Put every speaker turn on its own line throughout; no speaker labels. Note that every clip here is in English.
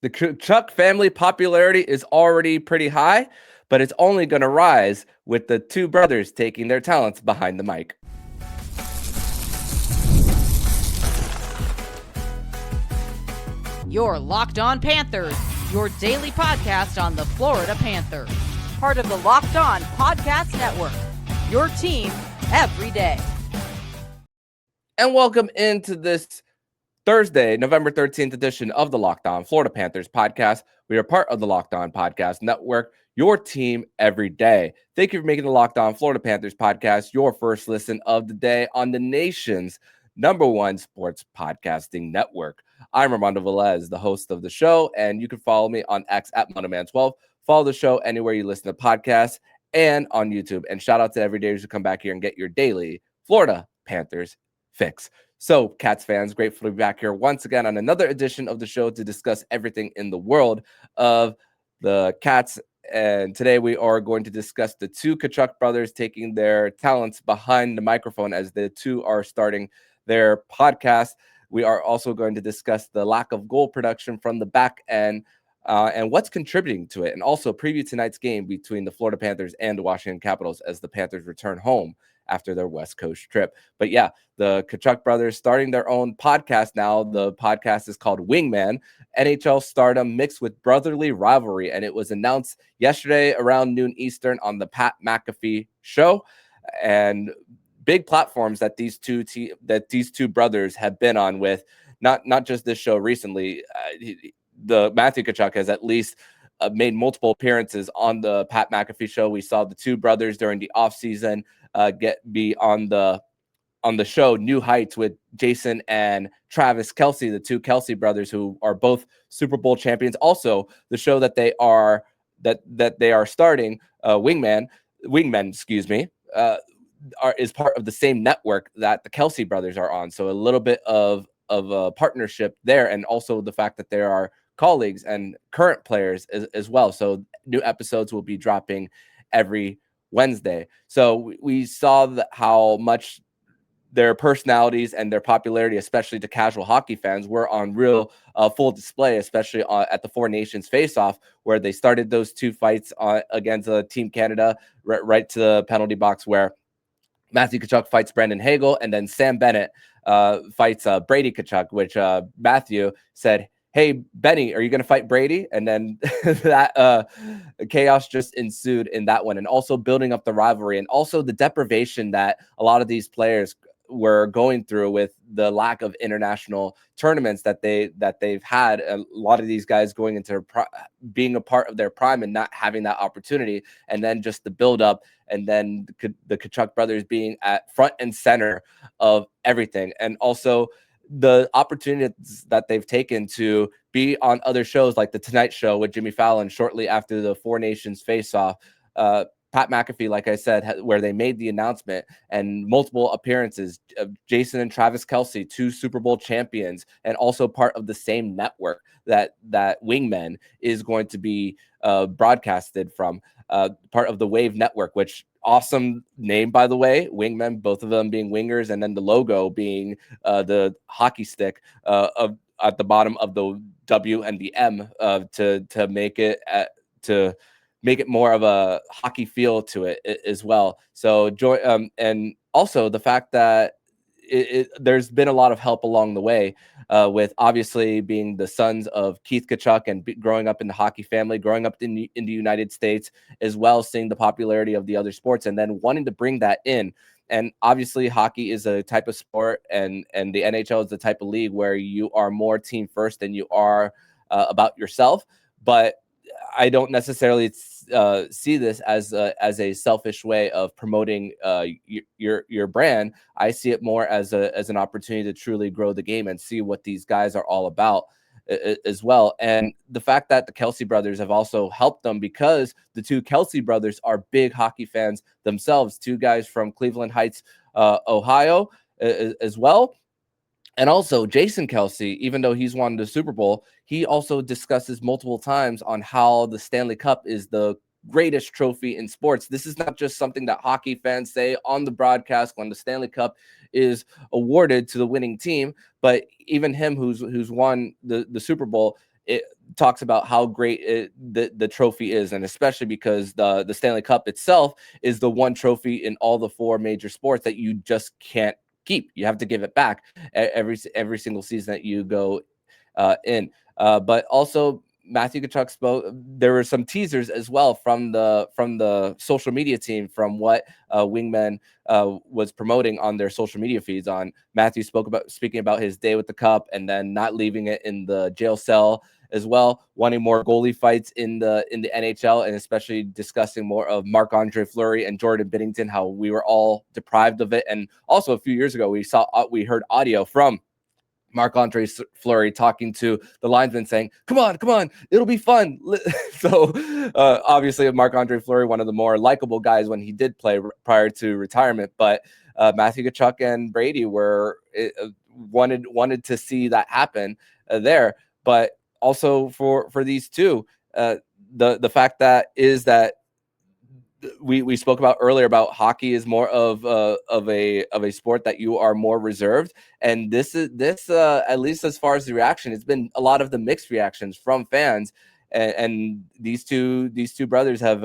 The Tkachuk family popularity is already pretty high, but it's only going to rise with the two brothers taking their talents behind the mic.
You're Locked On Panthers, your daily podcast on the Florida Panthers. Part of the Locked On Podcast Network, your team every day.
And welcome into this Thursday, November 13th edition of the Locked On Florida Panthers podcast. We are part of the Locked On Podcast Network, your team every day. Thank you for making the Locked On Florida Panthers podcast your first listen of the day on the nation's #1 sports podcasting network. I'm Armando Velez, the host of the show, and you can follow me on X at MondoMan12. Follow the show anywhere you listen to podcasts and on YouTube. And shout out to everydayers who come back here and get your daily Florida Panthers fix. So, Cats fans, grateful to be back here once again on another edition of the show to discuss everything in the world of the Cats. And today we are going to discuss the two Tkachuk brothers taking their talents behind the microphone as the two are starting their podcast. We are also going to discuss the lack of goal production from the back end and what's contributing to it, and also preview tonight's game between the Florida Panthers and the Washington Capitals as the Panthers return home after their West Coast trip. But yeah, the Tkachuk brothers starting their own podcast now. The podcast is called Wingmen, NHL stardom mixed with brotherly rivalry, and it was announced yesterday around noon Eastern on the Pat McAfee show. And big platforms that these two brothers have been on with not just this show recently. The Matthew Tkachuk has at least made multiple appearances on the Pat McAfee show. We saw the two brothers during the offseason be on the show New Heights with Jason and Travis Kelce, the two Kelce brothers who are both Super Bowl champions. Also, the show that they are starting, Wingmen, is part of the same network that the Kelce brothers are on. So a little bit of a partnership there, and also the fact that there are colleagues and current players as well. So new episodes will be dropping every Wednesday. So we saw how much their personalities and their popularity, especially to casual hockey fans, were on real full display, especially at the Four Nations face-off, where they started those two fights against Team Canada right to the penalty box, where Matthew Tkachuk fights Brendan Hagel, and then Sam Bennett fights Brady Tkachuk, which Matthew said, "Hey, Benny, are you going to fight Brady?" And then that chaos just ensued in that one, and also building up the rivalry, and also the deprivation that a lot of these players were going through with the lack of international tournaments that they've had. A lot of these guys going into being a part of their prime and not having that opportunity, and then just the build up, and then the Tkachuk brothers being at front and center of everything, and also the opportunities that they've taken to be on other shows like the Tonight Show with Jimmy Fallon shortly after the Four Nations face-off. Pat McAfee, like I said, where they made the announcement, and multiple appearances of Jason and Travis Kelce, two Super Bowl champions, and also part of the same network that Wingmen is going to be broadcasted from, part of the Wave Network, which awesome name, by the way, Wingmen, both of them being wingers, and then the logo being the hockey stick at the bottom of the W and the M to make it more of a hockey feel to it as well. So and also the fact that there's been a lot of help along the way, with obviously being the sons of Keith Tkachuk and growing up in the hockey family, growing up in the United States, as well as seeing the popularity of the other sports, and then wanting to bring that in. And obviously hockey is a type of sport, and the NHL is the type of league where you are more team first than you are about yourself. But I don't necessarily see this as a selfish way of promoting your brand. I see it more as an opportunity to truly grow the game and see what these guys are all about as well. And the fact that the Kelce brothers have also helped them, because the two Kelce brothers are big hockey fans themselves, two guys from Cleveland Heights, Ohio, as well. And also Jason Kelce, even though he's won the Super Bowl, he also discusses multiple times on how the Stanley Cup is the greatest trophy in sports. This is not just something that hockey fans say on the broadcast when the Stanley Cup is awarded to the winning team, but even him who's won the Super Bowl, talks about how great the trophy is, and especially because the Stanley Cup itself is the one trophy in all the four major sports that you just can't keep. You have to give it back every single season that you go in. But also Matthew Tkachuk spoke. There were some teasers as well from the social media team from what Wingmen was promoting on their social media feeds. On Matthew speaking about his day with the cup and then not leaving it in the jail cell as well, wanting more goalie fights in the NHL, and especially discussing more of Marc-Andre Fleury and Jordan Binnington, how we were all deprived of it. And also a few years ago, we heard audio from Marc-Andre Fleury talking to the linesman saying, come on, it'll be fun. So obviously Marc-Andre Fleury, one of the more likable guys when he did play prior to retirement, but Matthew Tkachuk and Brady wanted to see that happen there. But also for these two, the fact that we spoke about earlier about hockey is more of a sport that you are more reserved, and this at least as far as the reaction, it's been a lot of the mixed reactions from fans, and these two brothers have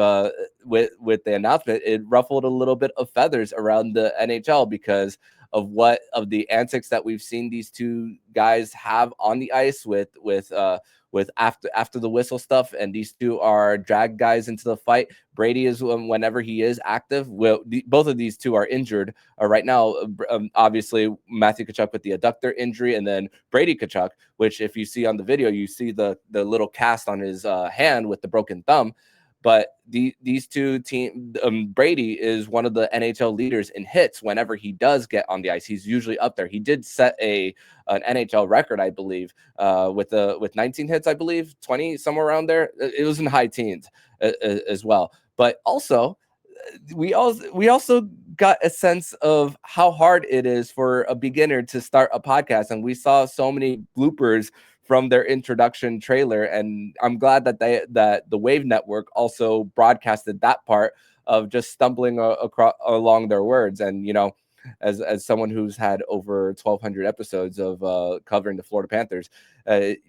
with the announcement, it ruffled a little bit of feathers around the NHL because of the antics that we've seen these two guys have on the ice with after the whistle stuff, and these two are drag guys into the fight. Brady is whenever he is active. Both of these two are injured right now. Obviously, Matthew Tkachuk with the adductor injury, and then Brady Tkachuk, which if you see on the video, you see the little cast on his hand with the broken thumb. But these two Brady is one of the NHL leaders in hits. Whenever he does get on the ice, he's usually up there. He did set an NHL record, I believe, with 19 hits, I believe, 20, somewhere around there. It was in high teens as well. But also, we also got a sense of how hard it is for a beginner to start a podcast, and we saw so many bloopers from their introduction trailer, and I'm glad that the Wave Network also broadcasted that part of just stumbling along their words. And as someone who's had over 1,200 episodes of covering the Florida Panthers,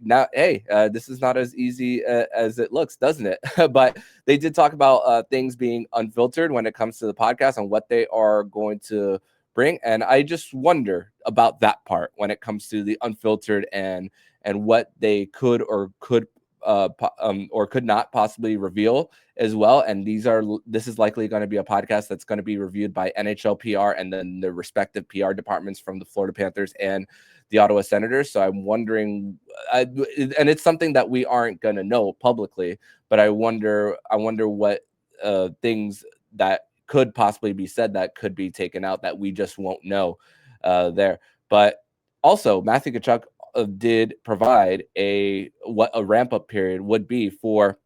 now this is not as easy as it looks, doesn't it? But they did talk about things being unfiltered when it comes to the podcast and what they are going to bring, and I just wonder about that part when it comes to the unfiltered and what they could or could not possibly reveal as well. And this is likely going to be a podcast that's going to be reviewed by NHL PR and then the respective PR departments from the Florida Panthers and the Ottawa Senators. So I'm wondering, and it's something that we aren't going to know publicly, but I wonder what things that could possibly be said that could be taken out that we just won't know there. But also, Matthew Tkachuk did provide what a ramp-up period would be for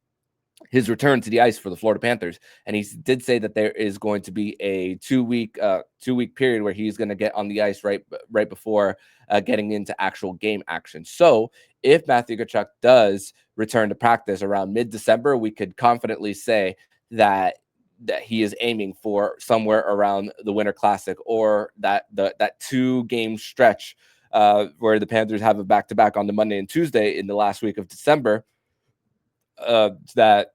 his return to the ice for the Florida Panthers, and he did say that there is going to be a two-week period where he's going to get on the ice right before getting into actual game action. So if Matthew Tkachuk does return to practice around mid-December, we could confidently say that he is aiming for somewhere around the Winter Classic, or that 2-game stretch where the Panthers have a back-to-back on the Monday and Tuesday in the last week of December, that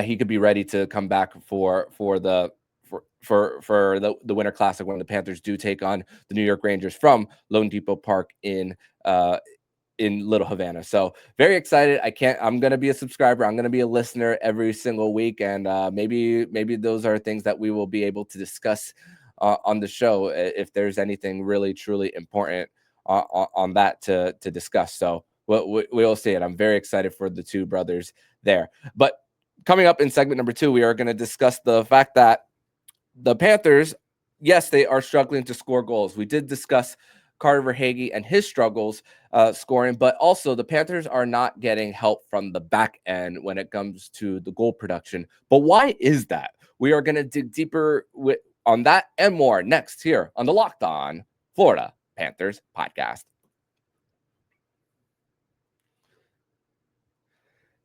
he could be ready to come back for the Winter Classic when the Panthers do take on the New York Rangers from Lone Depot Park in Little Havana. So very excited. I'm going to be a subscriber. I'm going to be a listener every single week. And maybe those are things that we will be able to discuss on the show if there's anything really, truly important on that to discuss. So we'll see it. I'm very excited for the two brothers there. But coming up in segment number 2, we are going to discuss the fact that the Panthers, yes, they are struggling to score goals. We did discuss Carter Verhaeghe and his struggles scoring, but also the Panthers are not getting help from the back end when it comes to the goal production. But why is that? We are going to dig deeper on that and more next here on the Locked On Florida Panthers podcast.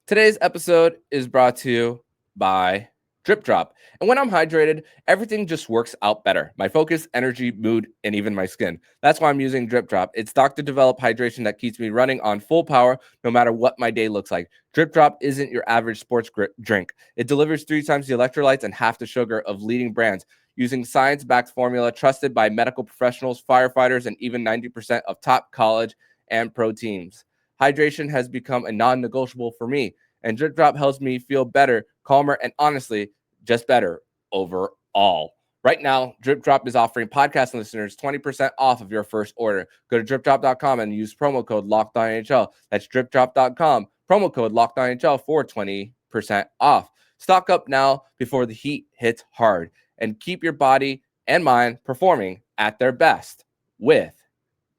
Today's episode is brought to you by Drip Drop. And when I'm hydrated, everything just works out better. My focus, energy, mood, and even my skin. That's why I'm using Drip Drop. It's doctor-developed hydration that keeps me running on full power no matter what my day looks like. Drip Drop isn't your average sports drink. It delivers 3 times the electrolytes and half the sugar of leading brands, using science-backed formula trusted by medical professionals, firefighters, and even 90% of top college and pro teams. Hydration has become a non-negotiable for me, and Drip Drop helps me feel better, calmer, and honestly, just better overall. Right now, Drip Drop is offering podcast listeners 20% off of your first order. Go to dripdrop.com and use promo code LOCKEDONNHL. That's dripdrop.com, promo code LOCKEDONNHL for 20% off. Stock up now before the heat hits hard, and keep your body and mind performing at their best with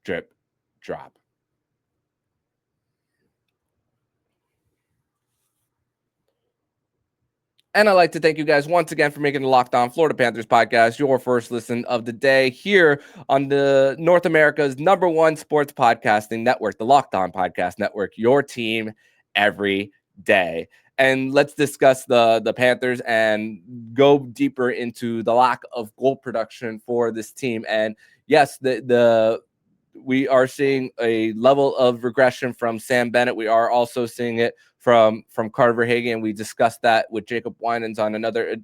Drip Drop. And I'd like to thank you guys once again for making the Locked On Florida Panthers podcast your first listen of the day here on the North America's #1 sports podcasting network, the Locked On Podcast Network, your team every day. And let's discuss the Panthers and go deeper into the lack of goal production for this team. And yes, we are seeing a level of regression from Sam Bennett. We are also seeing it from Carter Verhaeghe. We discussed that with Jacob Winans on another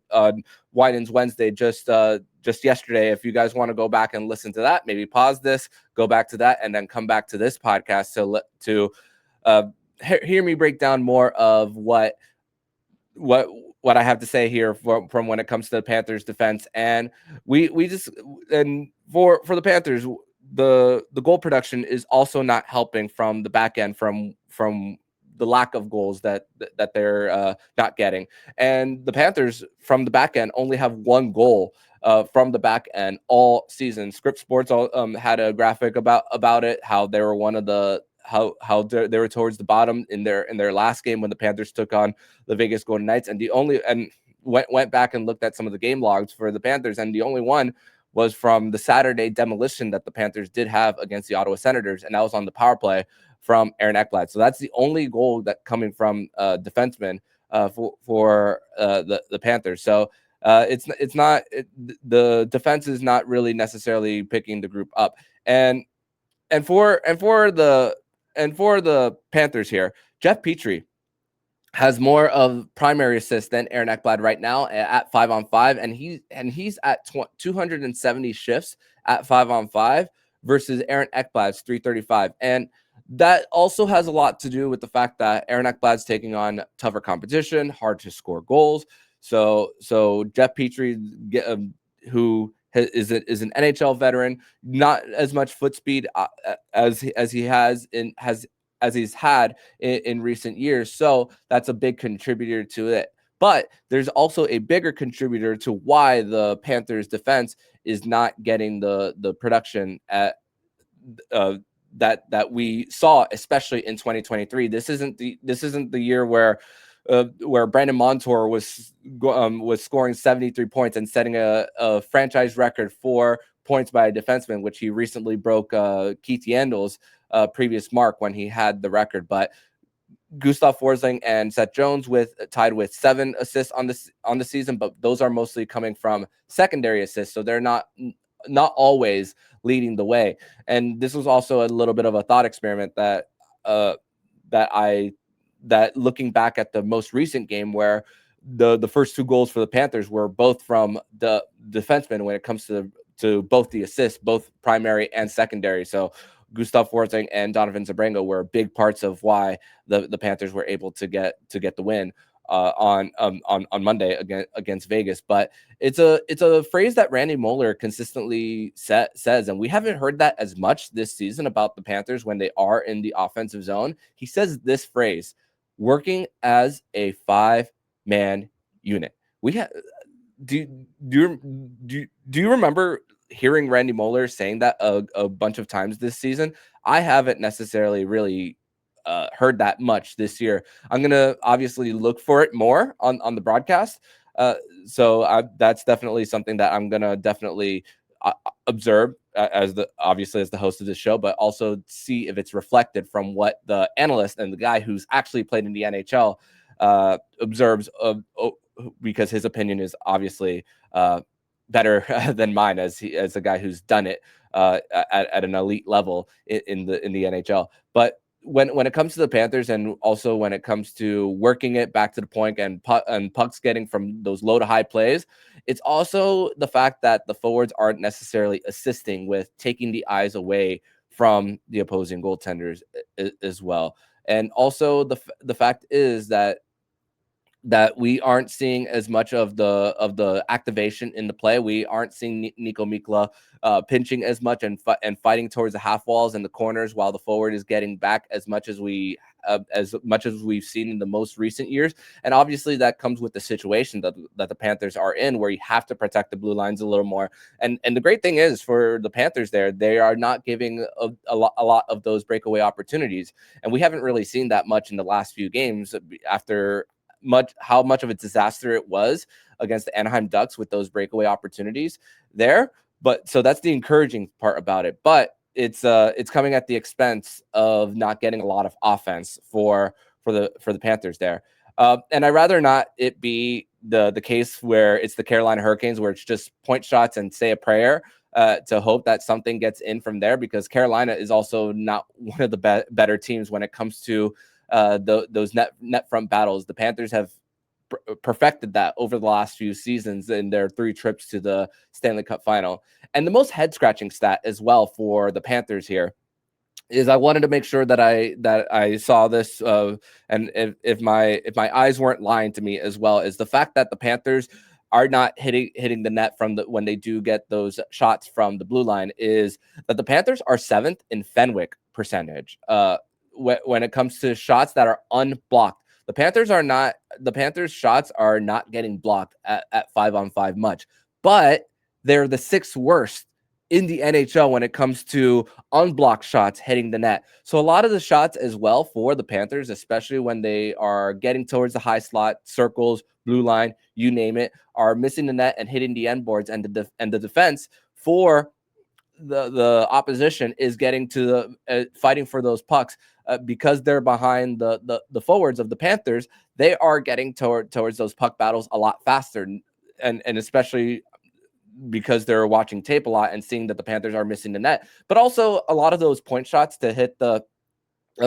Winans Wednesday just yesterday. If you guys want to go back and listen to that, maybe pause this, go back to that, and then come back to this podcast to hear me break down more of what I have to say here from when it comes to the Panthers defense. And we just, and for the Panthers, the goal production is also not helping from the back end from the lack of goals that they're not getting. And the Panthers from the back end only have 1 goal from the back end all season. Script Sports had a graphic about it, how they were one of the how they were towards the bottom in their last game when the Panthers took on the Vegas Golden Knights, and went back and looked at some of the game logs for the Panthers, and the only one was from the Saturday demolition that the Panthers did have against the Ottawa Senators, and that was on the power play from Aaron Ekblad. So that's the only goal that coming from defensemen for the Panthers. So the defense is not really necessarily picking the group up, and for the Panthers here, Jeff Petrie has more of primary assists than Aaron Ekblad right now at 5-on-5, and he's at 270 shifts at 5-on-5 versus Aaron Ekblad's 335. And that also has a lot to do with the fact that Aaron Ekblad's taking on tougher competition, hard to score goals. So Jeff Petrie, who is an NHL veteran, not as much foot speed as he's had in recent years. So that's a big contributor to it. But there's also a bigger contributor to why the Panthers defense is not getting the production at that we saw, especially in 2023. This isn't the year where Brandon Montour was scoring 73 points and setting a franchise record for points by a defenseman, which he recently broke Keith Yandle's previous mark when he had the record. But Gustav Forsling and Seth Jones tied with 7 assists on the season, but those are mostly coming from secondary assists, so they're not always leading the way. And this was also a little bit of a thought experiment that looking back at the most recent game, where the first 2 goals for the Panthers were both from the defensemen when it comes to both the assists, both primary and secondary. So Gustav Forsling and Donovan Zabrango were big parts of why the Panthers were able to get the win on Monday against Vegas. But it's a phrase that Randy Moeller consistently says, and we haven't heard that as much this season about the Panthers when they are in the offensive zone. He says this phrase: working as a 5-man unit. Do you remember hearing Randy Moeller saying that a bunch of times this season? I haven't necessarily really heard that much this year. I'm going to obviously look for it more on the broadcast. So that's definitely something that I'm going to definitely observe as the host of this show, but also see if it's reflected from what the analyst and the guy who's actually played in the NHL observes because his opinion is obviously better than mine as a guy who's done it at an elite level in the NHL. But when it comes to the Panthers, and also when it comes to working it back to the point and pucks getting from those low to high plays, it's also the fact that the forwards aren't necessarily assisting with taking the eyes away from the opposing goaltenders as well. And also the fact is that we aren't seeing as much of the activation in the play. We aren't seeing Nico Mikla pinching as much and fighting towards the half walls and the corners, while the forward is getting back as much as we've seen in the most recent years. And obviously that comes with the situation that the Panthers are in, where you have to protect the blue lines a little more. And the great thing is for the Panthers there, they are not giving a lot of those breakaway opportunities. And we haven't really seen that much in the last few games after how much of a disaster it was against the Anaheim Ducks with those breakaway opportunities there. But so that's the encouraging part about it. But it's coming at the expense of not getting a lot of offense for the Panthers there. And I'd rather not it be the case where it's the Carolina Hurricanes, where it's just point shots and say a prayer to hope that something gets in from there, because Carolina is also not one of the better teams when it comes to those net front battles. The Panthers have perfected that over the last few seasons in their 3 trips to the Stanley Cup final. And the most head scratching stat as well for the Panthers here is, I wanted to make sure that I saw this, and if my eyes weren't lying to me as well, is the fact that the Panthers are not hitting the net from when they do get those shots from the blue line, is that the Panthers are 7th in Fenwick percentage. When it comes to shots that are unblocked, the Panthers shots are not getting blocked at 5-on-5 much, but they're the 6th worst in the NHL when it comes to unblocked shots hitting the net. So a lot of the shots as well for the Panthers, especially when they are getting towards the high slot, circles, blue line, you name it, are missing the net and hitting the end boards, and the defense for the opposition is getting to fighting for those pucks because they're behind the forwards of the Panthers. They are getting towards those puck battles a lot faster, and especially because they're watching tape a lot and seeing that the Panthers are missing the net. But also a lot of those point shots to hit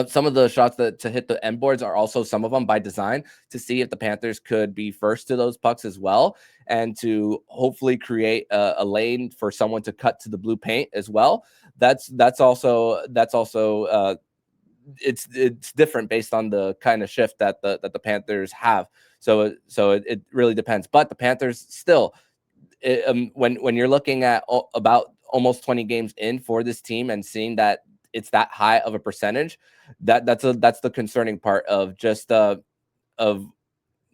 some of the shots to hit the end boards are also, some of them by design, to see if the Panthers could be first to those pucks as well, and to hopefully create a lane for someone to cut to the blue paint as well. That's also it's different based on the kind of shift that the Panthers have. So it really depends. But the Panthers still, when you're looking at about almost 20 games in for this team and seeing that it's that high of a percentage, that's the concerning part of just of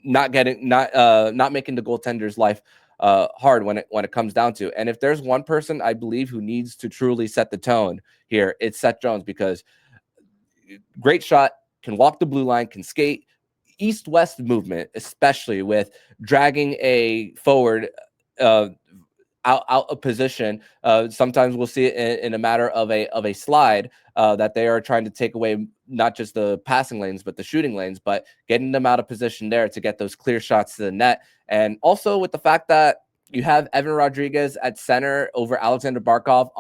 not making the goaltender's life hard when it comes down to. And if there's one person I believe who needs to truly set the tone here, it's Seth Jones, because great shot, can walk the blue line, can skate, east-west movement, especially with dragging a forward out of position. Sometimes we'll see it in a matter of a slide that they are trying to take away not just the passing lanes, but the shooting lanes, but getting them out of position there to get those clear shots to the net. And also with the fact that you have Evan Rodriguez at center over Alexander Barkov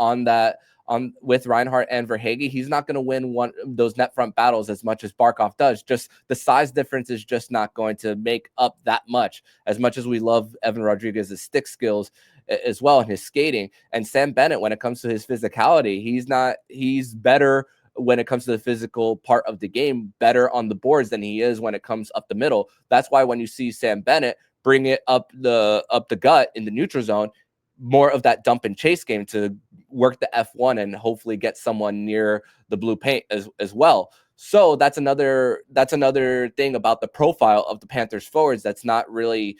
with Reinhart and Verhaeghe, he's not going to win those net front battles as much as Barkov does. Just the size difference is just not going to make up that much as we love Evan Rodriguez's stick skills as well, and his skating. And Sam Bennett, when it comes to his physicality, he's better when it comes to the physical part of the game, better on the boards than he is when it comes up the middle. That's why when you see Sam Bennett bring it up the gut in the neutral zone, more of that dump and chase game to work the F1 and hopefully get someone near the blue paint as well. So that's another thing about the profile of the Panthers forwards that's not really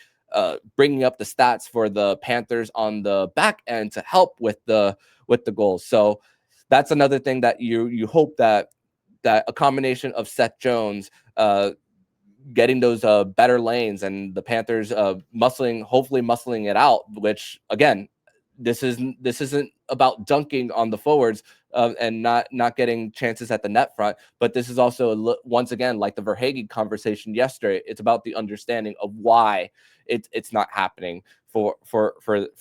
bringing up the stats for the Panthers on the back end to help with the goals. So that's another thing that you hope that a combination of Seth Jones getting those better lanes and the Panthers hopefully muscling it out, which again, this isn't about dunking on the forwards, and not getting chances at the net front. But this is also once again, like the Verhaeghe conversation yesterday, it's about the understanding of why it's not happening for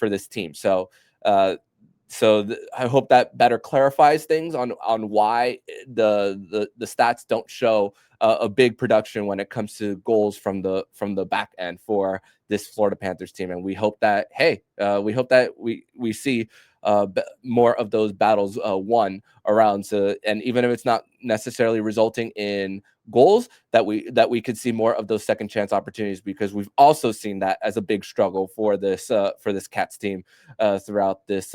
this team. So I hope that better clarifies things on why the stats don't show a big production when it comes to goals from the back end for this Florida Panthers team. And we hope that we see more of those battles won around. So, and even if it's not necessarily resulting in goals, that we could see more of those second chance opportunities, because we've also seen that as a big struggle for this Cats team throughout this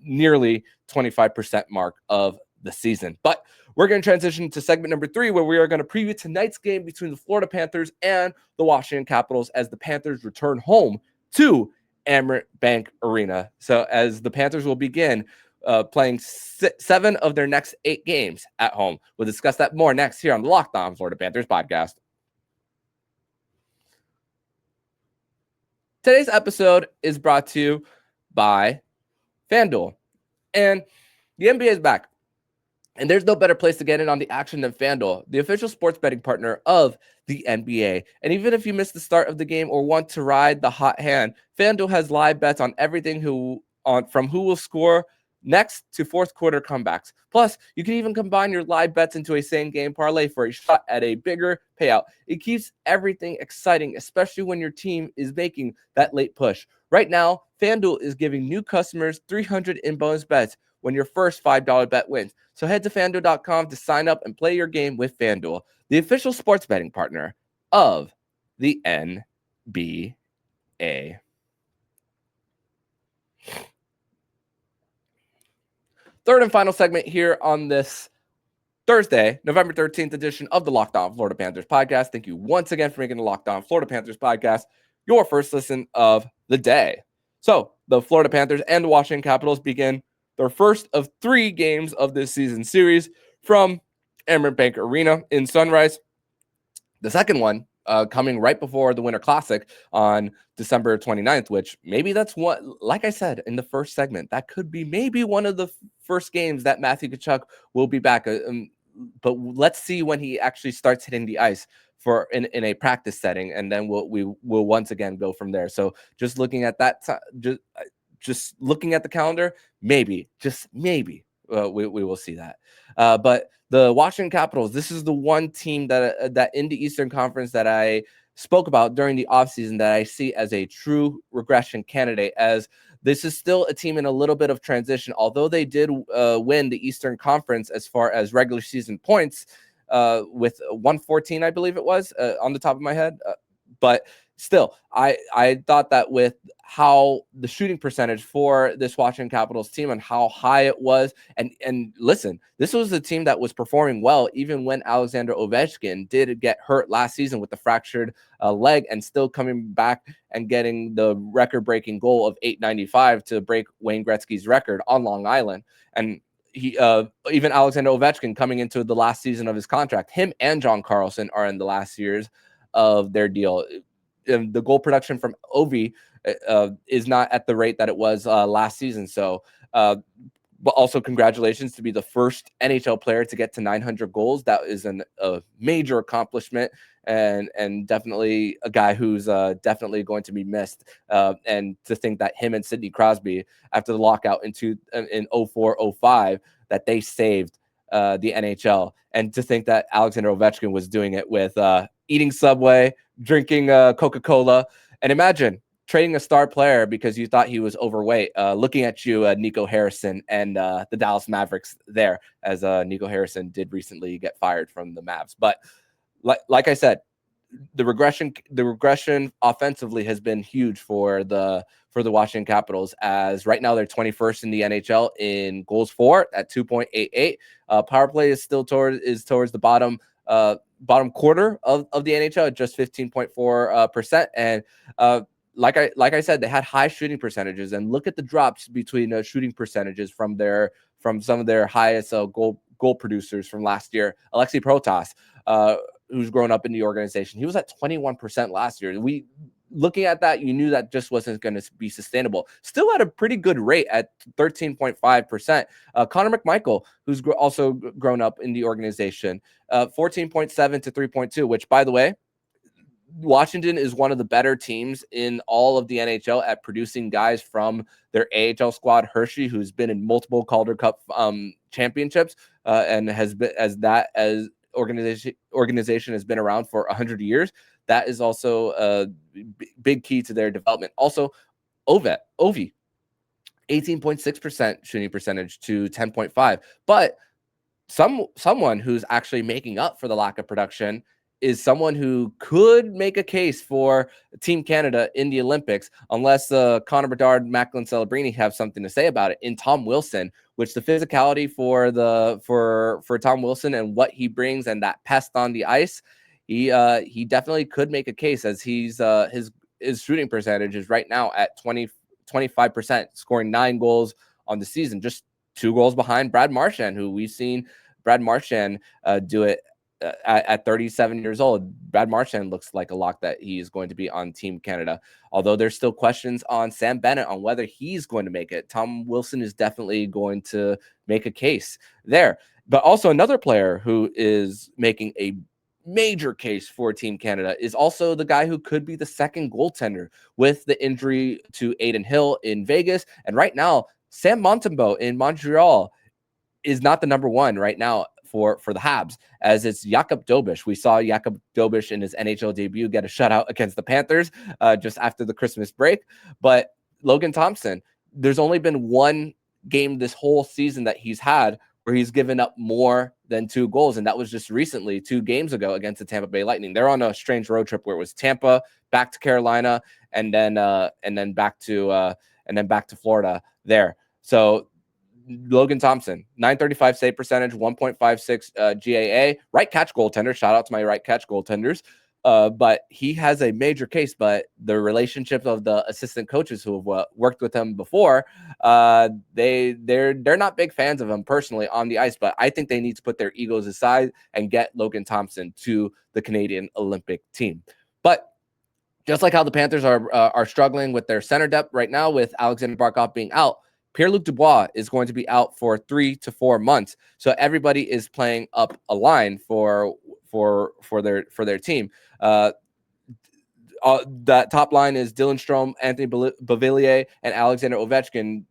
nearly 25% mark of the season. But we're going to transition to segment number 3, where we are going to preview tonight's game between the Florida Panthers and the Washington Capitals as the Panthers return home to Amerant Bank Arena. So as the Panthers will begin playing 7 of their next 8 games at home. We'll discuss that more next here on the Locked On Florida Panthers podcast. Today's episode is brought to you by FanDuel. And the NBA is back. And there's no better place to get in on the action than FanDuel, the official sports betting partner of the NBA. And even if you missed the start of the game or want to ride the hot hand, FanDuel has live bets on everything from who will score next to fourth quarter comebacks. Plus, you can even combine your live bets into a same game parlay for a shot at a bigger payout. It keeps everything exciting, especially when your team is making that late push. Right now, FanDuel is giving new customers $300 in bonus bets when your first $5 bet wins. So head to FanDuel.com to sign up and play your game with FanDuel, the official sports betting partner of the NBA. Third and final segment here on this Thursday, November 13th edition of the Locked On Florida Panthers podcast. Thank you once again for making the Locked On Florida Panthers podcast your first listen of the day. So the Florida Panthers and the Washington Capitals begin their first of 3 games of this season series from Amerant Bank Arena in Sunrise. The second one coming right before the Winter Classic on December 29th, which maybe that's what, like I said in the first segment, that could be maybe one of the first games that Matthew Tkachuk will be back. But let's see when he actually starts hitting the ice for in a practice setting, and then we'll once again go from there. So just looking at that, just looking at the calendar, maybe, just maybe, we will see that. But the Washington Capitals, this is the one team that in the Eastern Conference that I spoke about during the offseason that I see as a true regression candidate, as this is still a team in a little bit of transition. Although they did win the Eastern Conference as far as regular season points with 114, I believe it was, on the top of my head. But still, I thought that with how the shooting percentage for this Washington Capitals team and how high it was, and listen, this was a team that was performing well even when Alexander Ovechkin did get hurt last season with the fractured leg, and still coming back and getting the record-breaking goal of .895 to break Wayne Gretzky's record on Long Island. And he even Alexander Ovechkin coming into the last season of his contract, him and John Carlson are in the last years of their deal. The goal production from Ovi is not at the rate that it was last season. So, but also congratulations to be the first NHL player to get to 900 goals. That is a major accomplishment, and definitely a guy who's definitely going to be missed. And to think that him and Sidney Crosby, after the lockout in 04-05, that they saved the NHL, and to think that Alexander Ovechkin was doing it with eating Subway, drinking Coca-Cola, and imagine trading a star player because you thought he was overweight. Looking at you, Nico Harrison and the Dallas Mavericks there, as Nico Harrison did recently get fired from the Mavs. But like I said, the regression offensively has been huge for the Washington Capitals, as right now they're 21st in the NHL in goals for at 2.88. Power play is still towards the bottom quarter of the NHL at just 15.4%. And like I said, they had high shooting percentages, and look at the drops between shooting percentages from some of their highest goal producers from last year. Alexei Protas, who's grown up in the organization, he was at 21% last year. looking at that, you knew that just wasn't going to be sustainable. Still at a pretty good rate at 13.5%. Connor McMichael, who's also grown up in the organization, 14.7 to 3.2, which, by the way, Washington is one of the better teams in all of the NHL at producing guys from their AHL squad. Hershey, who's been in multiple Calder Cup championships and has been as organization has been around for 100 years. That is also a big key to their development. Also, Ovi, 18.6% shooting percentage to 10.5. But someone who's actually making up for the lack of production is someone who could make a case for Team Canada in the Olympics, unless Connor Bedard, Macklin Celebrini have something to say about it, in Tom Wilson, which the physicality for Tom Wilson and what he brings and that pest on the ice, he definitely could make a case, as he's his shooting percentage is right now at 25%, scoring 9 goals on the season, just 2 goals behind Brad Marchand, who we've seen Brad Marchand do it at 37 years old. Brad Marchand looks like a lock that he is going to be on Team Canada, although there's still questions on Sam Bennett on whether he's going to make it. Tom Wilson is definitely going to make a case there. But also another player who is making a major case for Team Canada is also the guy who could be the second goaltender with the injury to Aiden Hill in Vegas. And right now, Sam Montembeault in Montreal is not the number one right now for the Habs, as it's Jakub Dobeš. We saw Jakub Dobeš in his NHL debut get a shutout against the Panthers just after the Christmas break. But Logan Thompson, there's only been one game this whole season that he's had where he's given up more than 2 goals, and that was just recently, 2 games ago, against the Tampa Bay Lightning. They're on a strange road trip where it was Tampa, back to Carolina, and then back to Florida there. So Logan Thompson, 935 save percentage, 1.56 GAA, right catch goaltender. Shout out to my right catch goaltenders. But he has a major case. But the relationship of the assistant coaches who have worked with him before, they're not big fans of him personally on the ice. But I think they need to put their egos aside and get Logan Thompson to the Canadian Olympic team. But just like how the Panthers are struggling with their center depth right now, with Alexander Barkov being out, Pierre-Luc Dubois is going to be out for 3 to 4 months. So everybody is playing up a line for their team. That top line is Dylan Strome, Anthony Beauvillier, and Alexander Ovechkin.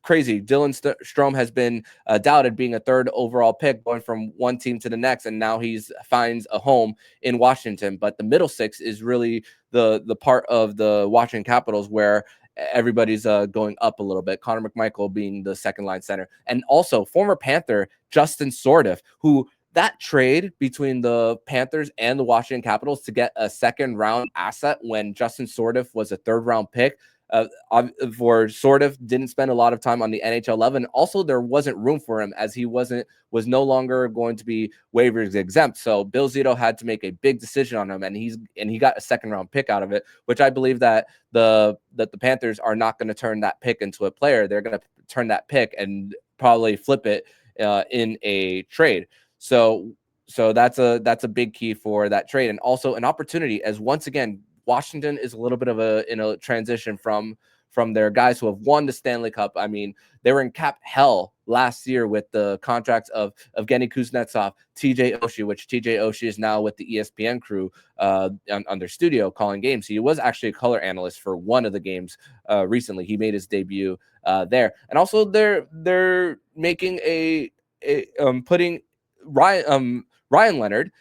Crazy. Dylan Strome has been doubted, being a 3rd overall pick, going from one team to the next, and now he's finds a home in Washington. But the middle six is really the part of the Washington Capitals where everybody's going up a little bit. Connor McMichael being the second line center, and also former Panther Justin Sourdif, who that trade between the Panthers and the Washington Capitals to get a second round asset when Justin Sourdif was a 3rd round pick. For Sourdif, didn't spend a lot of time on the NHL 11. Also, there wasn't room for him, as he was no longer going to be waivers exempt. So Bill Zito had to make a big decision on him, and he got a 2nd round pick out of it, which I believe that the Panthers are not going to turn that pick into a player. They're going to turn that pick and probably flip it in a trade. So that's a big key for that trade, and also an opportunity, as once again Washington is a little bit of in a transition from their guys who have won the Stanley Cup. I mean, they were in cap hell last year with the contracts of Evgeny Kuznetsov, TJ Oshie, which TJ Oshie is now with the ESPN crew on their studio calling games. He was actually a color analyst for one of the games recently. He made his debut there, and also they're making putting Ryan Leonard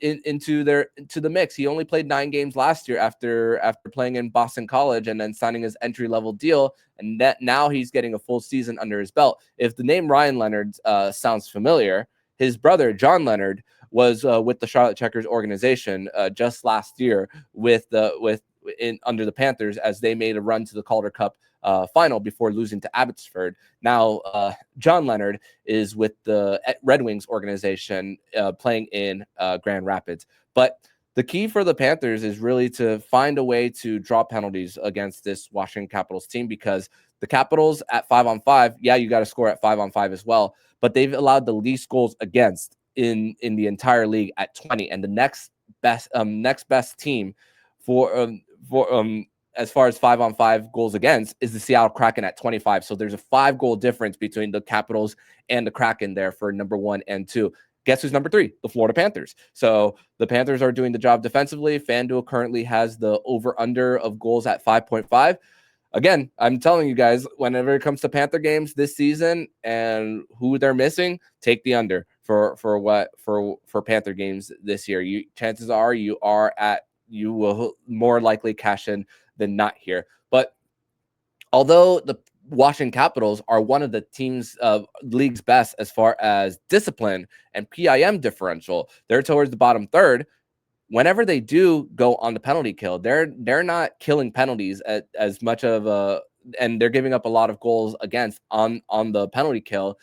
into the mix. He only played 9 games last year after playing in Boston College and then signing his entry-level deal, and that now he's getting a full season under his belt. If the name Ryan Leonard sounds familiar, his brother John Leonard was with the Charlotte Checkers organization just last year under the Panthers, as they made a run to the Calder Cup final before losing to Abbotsford. Now, John Leonard is with the Red Wings organization playing in Grand Rapids. But the key for the Panthers is really to find a way to draw penalties against this Washington Capitals team, because the Capitals at 5-on-5, yeah, you got to score at 5-on-5 as well, but they've allowed the least goals against in the entire league at 20, and the next best team for as far as 5-on-5 goals against is the Seattle Kraken at 25. So there's a 5-goal difference between the Capitals and the Kraken there for number 1 and 2. Guess who's number 3? The Florida Panthers. So the Panthers are doing the job defensively. FanDuel currently has the over-under of goals at 5.5. Again, I'm telling you guys, whenever it comes to Panther games this season and who they're missing, take the under for Panther games this year. Chances are you will more likely cash in than not here. But although the Washington Capitals are one of the teams of league's best as far as discipline and PIM differential, they're towards the bottom third. Whenever they do go on the penalty kill, they're not killing penalties as much of a, and they're giving up a lot of goals against on the penalty kill.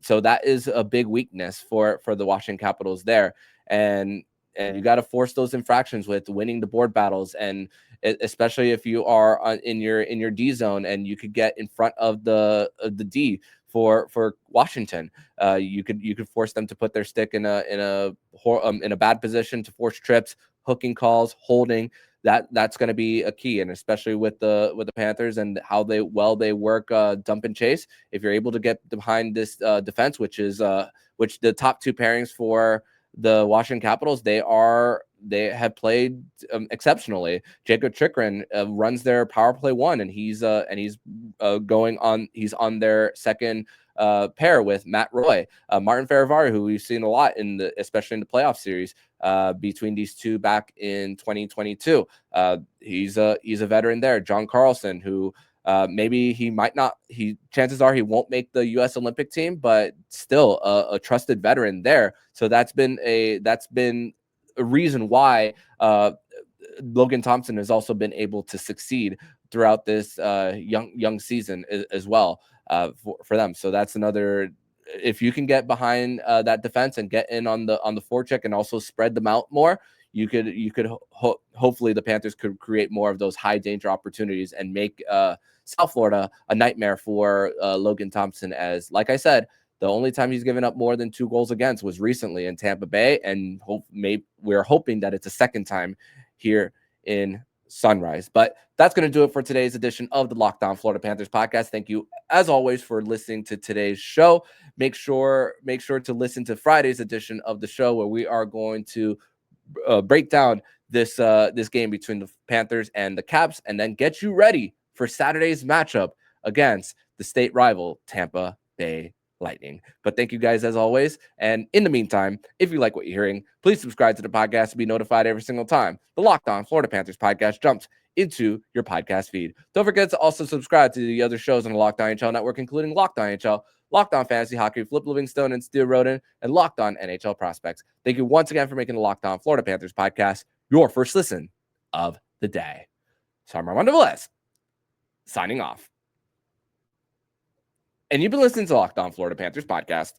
So that is a big weakness for the Washington Capitals there. And you got to force those infractions with winning the board battles, and especially if you are in your D zone and you could get in front of the D for Washington. You could force them to put their stick in a bad position, to force trips, hooking calls, holding. That's going to be a key, and especially with the Panthers and how they work dump and chase. If you're able to get behind this defense, which the top 2 pairings for the Washington Capitals, they have played exceptionally. Jacob Chikrin runs their power play 1, and he's on their second pair with Matt Roy, Martin Ferravari, who we've seen a lot especially in the playoff series between these two back in 2022. He's a veteran there. John Carlson, who maybe he might not. Chances are he won't make the U.S. Olympic team, but still a trusted veteran there. So that's been a reason why Logan Thompson has also been able to succeed throughout this young season as well for them. So that's another. If you can get behind that defense and get in on the forecheck and also spread them out more, you could hopefully the Panthers could create more of those high danger opportunities and make South Florida a nightmare for Logan Thompson. As like I said, the only time he's given up more than 2 goals against was recently in Tampa Bay, and we're hoping that it's a second time here in Sunrise. But that's going to do it for today's edition of the Locked On Florida Panthers podcast. Thank you, as always, for listening to today's show. Make sure to listen to Friday's edition of the show, where we are going to break down this game between the Panthers and the Caps, and then get you ready for Saturday's matchup against the state rival Tampa Bay Lightning. But thank you guys as always. And in the meantime, if you like what you're hearing, please subscribe to the podcast to be notified every single time the Locked On Florida Panthers podcast jumps into your podcast feed. Don't forget to also subscribe to the other shows on the Locked On NHL network, including Locked On NHL, Locked On Fantasy Hockey, Flip Livingstone and Steel Roden, and Locked On NHL Prospects. Thank you once again for making the Locked On Florida Panthers podcast your first listen of the day. So I'm Armando Velez, signing off. And you've been listening to Locked On Florida Panthers podcast,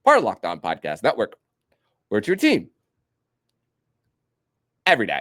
part of Locked On Podcast Network, where it's your team every day.